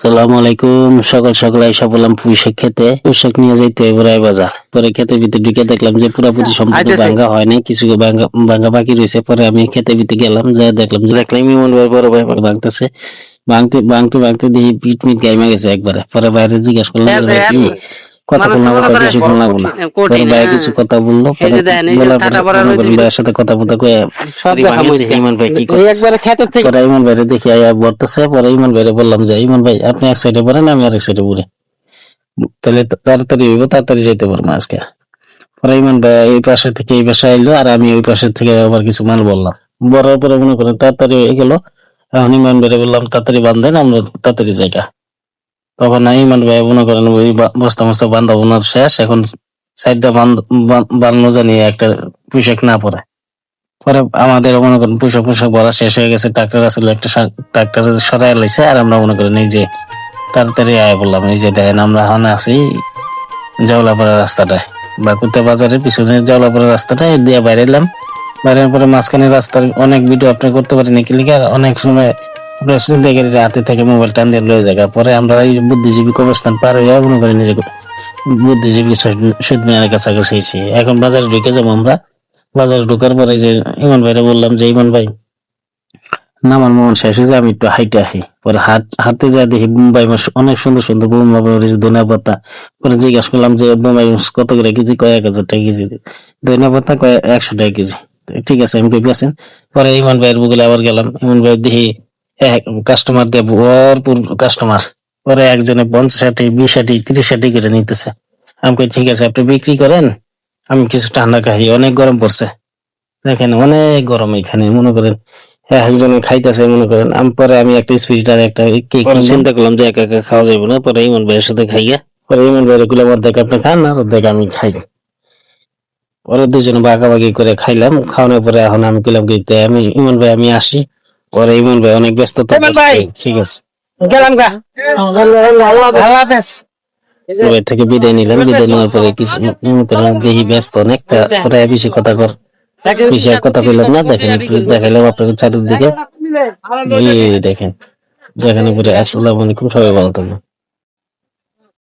আসসালামু আলাইকুম। সকাল সকাল আইসা বললাম পুঁইশাক খেতে, পুঁইশাক নিয়ে যাইতে এবার বাজার। পরে খেতে ভিতরে ঢুকে দেখলাম যে পুরাপুরি সম্পূর্ণ ভাঙ্গা হয় নাই, কিছু ভাঙ্গা ভাঙ্গা বাকি রয়েছে। পরে আমি খেতে ভিতরে গেলাম, যা দেখলাম ইমন ভাই বড় ভাই ভাঙতেছে। ভাঙতে ভাঙতে ভাঙতে দেখি পিট মিট গাইমা গেছে একবারে। পরে বাইরে জিজ্ঞাসা করলাম যে ভাই কি কথা বললাম, বেশি বললাম না। পরে ভাই কিছু কথা বললো, পরে বলার পরে মনে করেন ভাইয়ের সাথে কথা বলতে কয়ে ইমন ভাই কি করতেছে। পরে ইমন ভাইরে দেখি আয়া বলতেছে। পরে ইমন ভাইরে বললাম যে ইমন ভাই আপনি এক সাইডে পড়েন, আমি আরেক সাইডে পড়ি, তাহলে তাড়াতাড়ি হইব, তাড়াতাড়ি যেতে পারবো আজকে। পরে ইমন ভাই এই পাশে থেকে এই পাশে আইলো, আর আমি ওই পাশে থেকে আবার কিছু মাল বললাম, বলার পরে মনে করেন তাড়াতাড়ি হয়ে গেল। এখন ইমন ভাইরে বললাম তাড়াতাড়ি বান্ধেন, আমরা তাড়াতাড়ি জায়গা। তখন ইমন ভাই মনে করেন ওই বস্তা মস্তা বান্ধা বোনা শেষ, এখন সাইডটা বাঁধানো জানিয়ে একটা পোশাক না পরে। পরে আমাদের মনে করেন পোশাক পোশাক ভরা শেষ হয়ে গেছে, ট্রাক্টর আসলে একটা ট্রাক্টর সরাই লাইছে। আর আমরা মনে করেন এই যে তাড়াতাড়ি আয় বললাম, এই যে দেখেন আমরা এখন আছি জাওলাপাড়া রাস্তাটায়, বাকুতে বাজারের পিছনে জাওলাপাড়া রাস্তাটায় দিয়ে বাইরে এলাম। বাইরের পরে মাঝখানে রাস্তার অনেক ভিডিও আপনি করতে পারেন কি, আর অনেক সময় আপনার চিন্তাকারীরা হাতে থেকে মোবাইল টান দিয়ে লয়ে যায়। পরে আমরা এই বুদ্ধিজীবী কবরস্থান পার হইয়া মনে করেন নিজে বুদ্ধিজীবী শহীদ মিনারের কাছাকাছি এসেছি। এখন বাজারে ঢুকে যাবো আমরা। বাজারে ঢোকার পরে যে ইমন ভাইরে বললাম যে ইমন ভাই নামার মন শেষ হয়ে যায়, আমি একটু হাইটে আসি। পরে হাঁটতে যা দেখি বোম্বাই মাছ অনেক সুন্দর সুন্দর বোম্বাই মরিচ, ধনিয়া পাতা। পরে জিজ্ঞাসা করলাম যে বোম্বাই মাছ কত করে কেজি, কয় 1000 টাকা কেজি, ধনিয়া পাতা কয় 100 টাকা কেজি। ঠিক আছে আমি কই আছেন। পরে ইমন ভাইয়ের বুগলে আবার গেলাম, ইমন ভাই দেখি কাস্টমার দিয়ে ভরপুর কাস্টমার। পরে একজনে 50 ষাটি 20 ষাটি 30 ষাটি করে নিতেছে। আমি কই ঠিক আছে আপনি বিক্রি করেন, আমি কিছু ঠান্ডা খাই, অনেক গরম পড়ছে। দেখেন অনেক গরম এখানে, মনে করেন একজনে খাইতেছে মনে করেন। পরে আমি একটা স্পিরিট আর একটা কেক চিন্তা করলাম যে একা একা খাওয়া যাবে না। পরে ইমন ভাইয়ের সাথে খাইয়া, পরে ইমন ভাইয়ের গুলো অর্ধেক আপনি খান আর অর্ধেক আমি খাই। পরে দুজনে ভাগাভাগি করে খাইলাম। খাওয়ানোর পরে এখন আমি কইলাম কি আমি ইমন ভাই আমি আসি। পরে ইমন ভাই অনেক ব্যস্ত তো, ঠিক আছে গেলাম গা, আল্লাহ হাফেজ। সবাই থেকে বিদায় নিলাম। বিদায় নেওয়ার পরে কিছু দেখি ব্যস্ত অনেক, পরে বেশি কথা কর, বেশি আর কথা কইলাম না। দেখেন একটু দেখাইলাম আপনাকে চারিদিকে, দেখেন যেখানে পরে। আসসালামু আলাইকুম, সবাই ভালো থাকবেন।